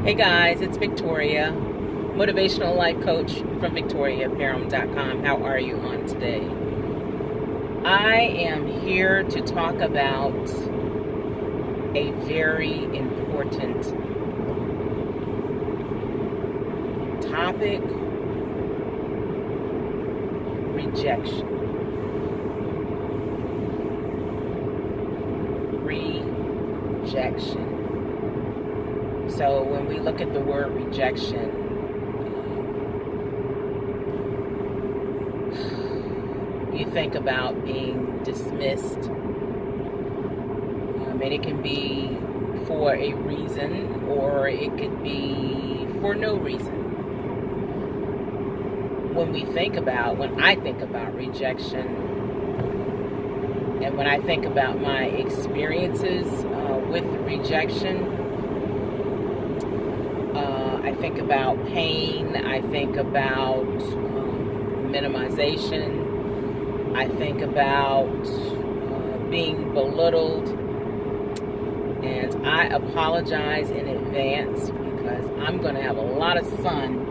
Hey guys, it's Victoria, motivational life coach from Parham.com. How are you on today? I am here to talk about a very important topic: rejection. Rejection. So when we look at the word rejection, you think about being dismissed. And it can be for a reason, or it could be for no reason. When I think about rejection, and when I think about my experiences with rejection, I think about pain, I think about minimization, I think about being belittled, and I apologize in advance because I'm going to have a lot of sun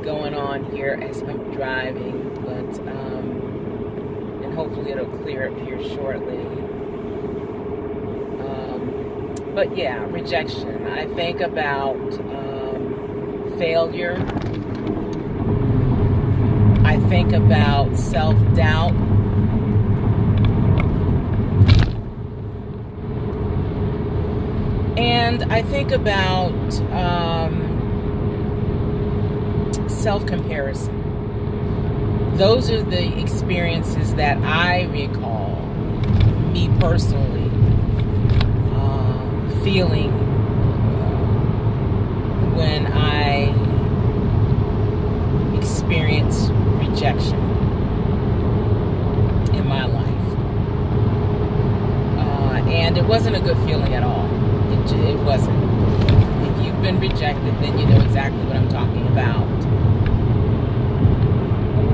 going on here as I'm driving, but and hopefully it'll clear up here shortly. But yeah, rejection. I think about failure. I think about self-doubt. And I think about self-comparison. Those are the experiences that I recall, me personally, feeling when I experienced rejection in my life. And it wasn't a good feeling at all. It wasn't. If you've been rejected, then you know exactly what I'm talking about.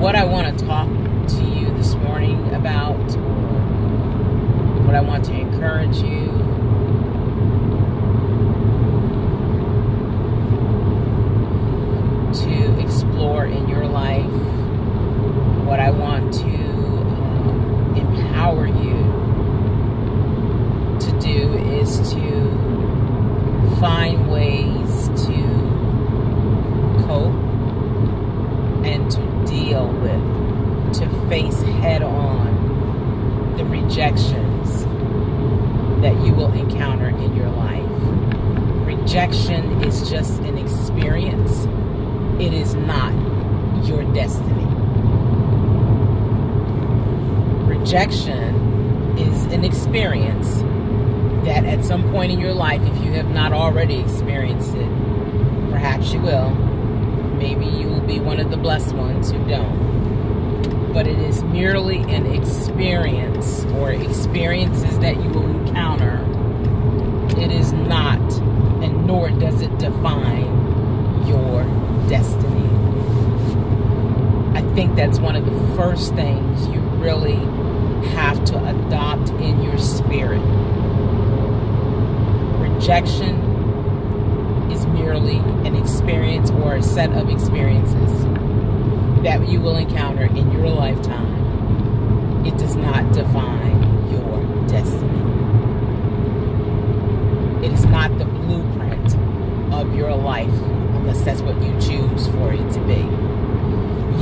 What I want to talk to you this morning about, or what I want to encourage you to explore in your life, what I want to empower you to do is to find ways to cope and to deal with, to face head on the rejections that you will encounter in your life. Rejection is just an experience. It is not your destiny. Rejection is an experience that at some point in your life, if you have not already experienced it, perhaps you will. Maybe you will be one of the blessed ones who don't. But it is merely an experience, or experiences that you will encounter. It is not, and nor does it define your destiny. I think that's one of the first things you really have to adopt in your spirit. Rejection is merely an experience, or a set of experiences that you will encounter in your lifetime. It does not define your destiny. It is not the blueprint of your life, unless that's what you choose for it to be.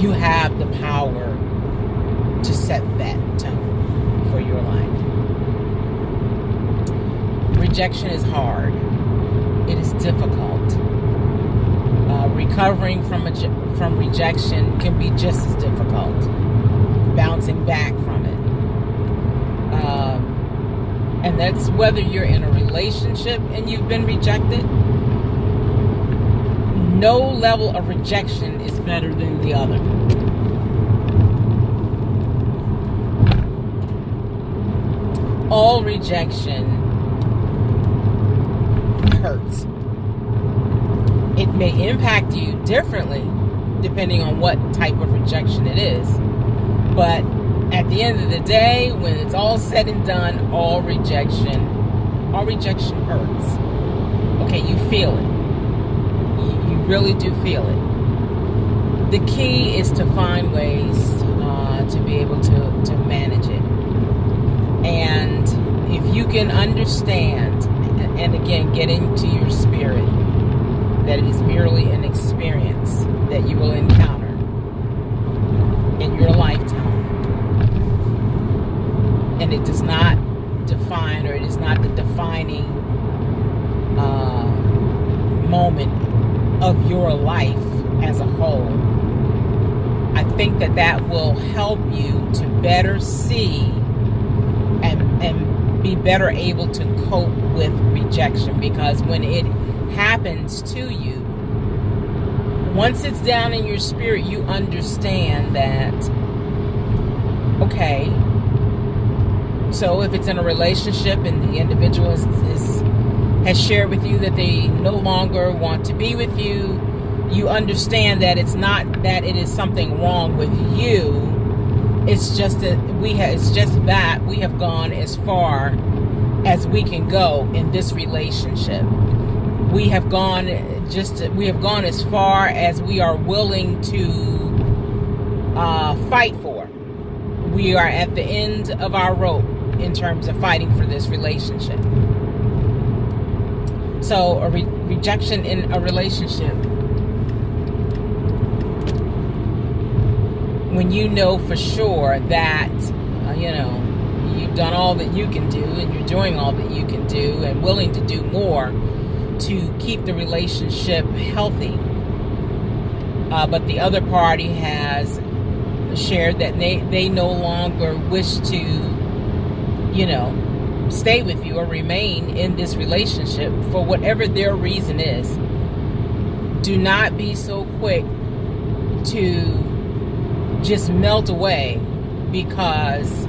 You have the power to set that tone for your life. Rejection is hard. It is difficult. Recovering from rejection can be just as difficult. Bouncing back from it. And that's whether you're in a relationship and you've been rejected. No level of rejection is better than the other. All rejection hurts. It may impact you differently depending on what type of rejection it is. But at the end of the day, when it's all said and done, all rejection hurts. Okay, you feel it. really do feel it. The key is to find ways to be able to manage it. And if you can understand, and again, get into your spirit, that it is merely an experience that you will encounter in your lifetime, and it does not define, or it is not the defining moment of your life as a whole, I think that will help you to better see and be better able to cope with rejection. Because when it happens to you, once it's down in your spirit, you understand that, okay, so if it's in a relationship and the individual has shared with you that they no longer want to be with you, you understand that it's not that it is something wrong with you. It's just that we have gone as far as we can go in this relationship. We have gone as far as we are willing to fight for. We are at the end of our rope in terms of fighting for this relationship. So a rejection in a relationship, when you know for sure that you've done all that you can do, and you're doing all that you can do, and willing to do more to keep the relationship healthy, but the other party has shared that they no longer wish to stay with you or remain in this relationship for whatever their reason is, do not be so quick to just melt away because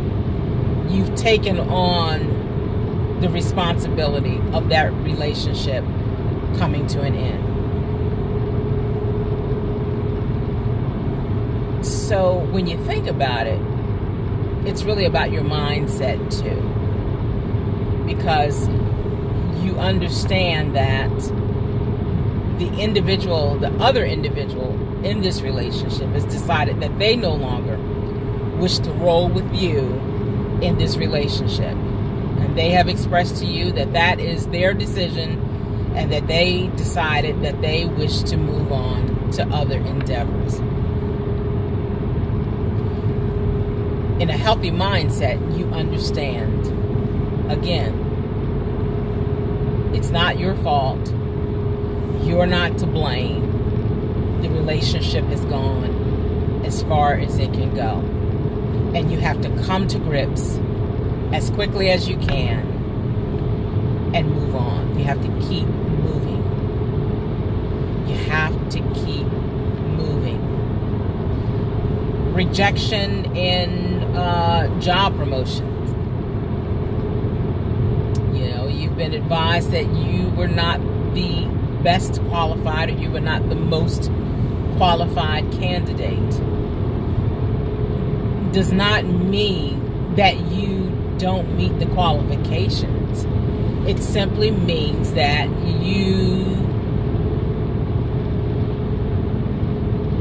you've taken on the responsibility of that relationship coming to an end. So when you think about it, it's really about your mindset too, because you understand that the other individual in this relationship has decided that they no longer wish to roll with you in this relationship. And they have expressed to you that is their decision, and that they decided that they wish to move on to other endeavors. In a healthy mindset, you understand, again, it's not your fault. You're not to blame. The relationship has gone as far as it can go. And you have to come to grips as quickly as you can and move on. You have to keep moving. You have to keep moving. Rejection in job promotions. You've been advised that you were not the best qualified, or you were not the most qualified candidate. Does not mean that you don't meet the qualifications. It simply means that you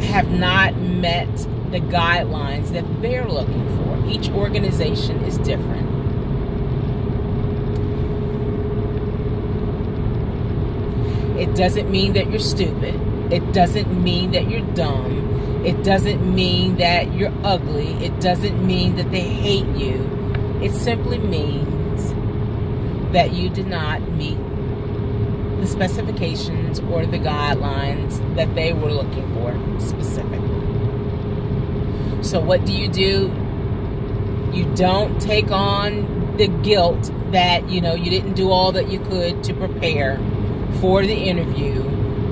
have not met the guidelines that they're looking for. Each organization is different. It doesn't mean that you're stupid. It doesn't mean that you're dumb. It doesn't mean that you're ugly. It doesn't mean that they hate you. It simply means that you did not meet the specifications or the guidelines that they were looking for specifically. So what do? You don't take on the guilt that, you didn't do all that you could to prepare for the interview,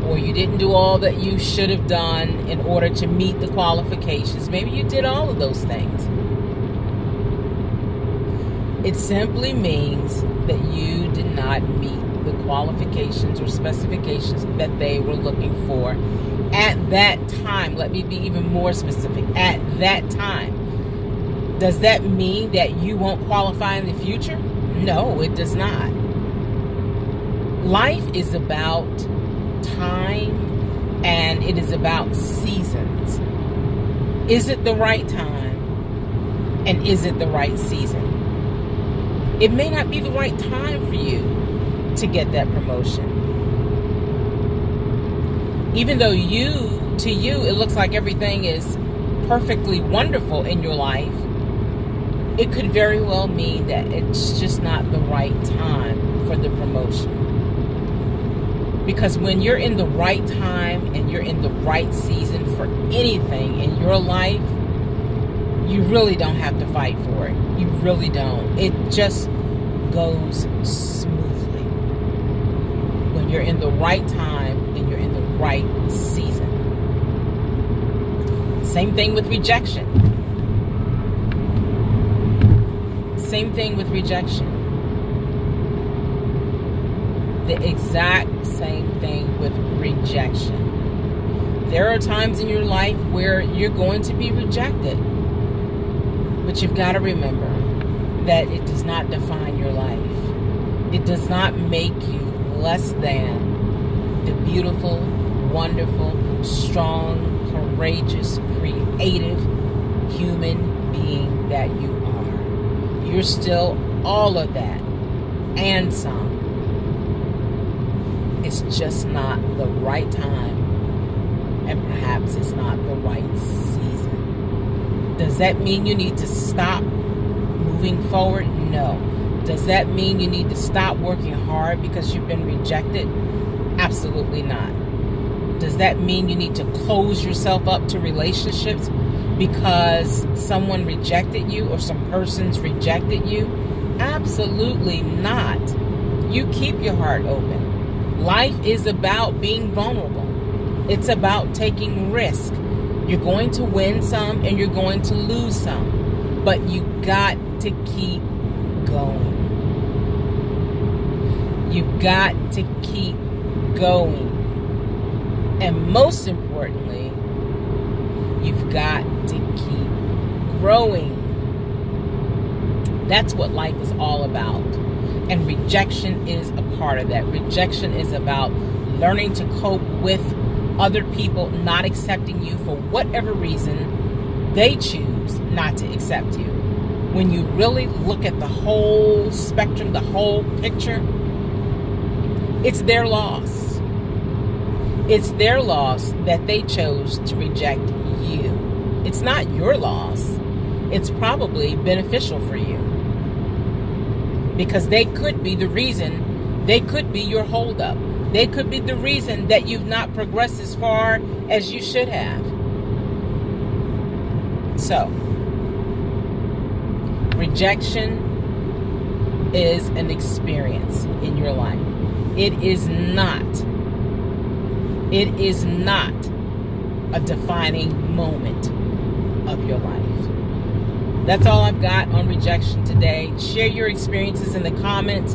or you didn't do all that you should have done in order to meet the qualifications. Maybe you did all of those things. It simply means that you did not meet the qualifications or specifications that they were looking for at that time. Let me be even more specific. At that time. Does that mean that you won't qualify in the future? No, it does not. Life is about time And it is about seasons. Is it the right time? And is it the right season? It may not be the right time for you to get that promotion. Even though to you, it looks like everything is perfectly wonderful in your life, it could very well mean that it's just not the right time for the promotion. Because when you're in the right time and you're in the right season for anything in your life, you really don't have to fight for it. You really don't. It just goes smoothly. When you're in the right time and you're in the right season. Same thing with rejection. Same thing with rejection. The exact same thing with rejection. There are times in your life where you're going to be rejected. But you've got to remember that it does not define your life. It does not make you less than the beautiful, wonderful, strong, courageous, creative human being that you are. You're still all of that and some. It's just not the right time, and perhaps it's not the right season. Does that mean you need to stop moving forward? No. Does that mean you need to stop working hard because you've been rejected? Absolutely not. Does that mean you need to close yourself up to relationships because someone rejected you or some persons rejected you? Absolutely not. You keep your heart open. Life is about being vulnerable. It's about taking risk. You're going to win some and you're going to lose some. But you got to keep going. You've got to keep going. And most importantly, you've got to keep growing. That's what life is all about. And rejection is a part of that. Rejection is about learning to cope with other people not accepting you for whatever reason they choose not to accept you. When you really look at the whole spectrum, the whole picture, it's their loss. It's their loss that they chose to reject you. It's not your loss. It's probably beneficial for you. Because they could be the reason, they could be your holdup. They could be the reason that you've not progressed as far as you should have. So, rejection is an experience in your life. It is not a defining moment of your life. That's all I've got on rejection today. Share your experiences in the comments.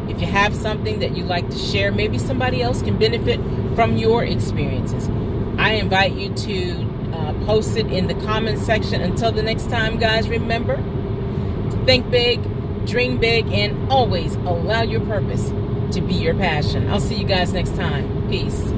If you have something that you'd like to share, maybe somebody else can benefit from your experiences. I invite you to post it in the comments section. Until the next time, guys, remember to think big, dream big, and always allow your purpose to be your passion. I'll see you guys next time. Peace.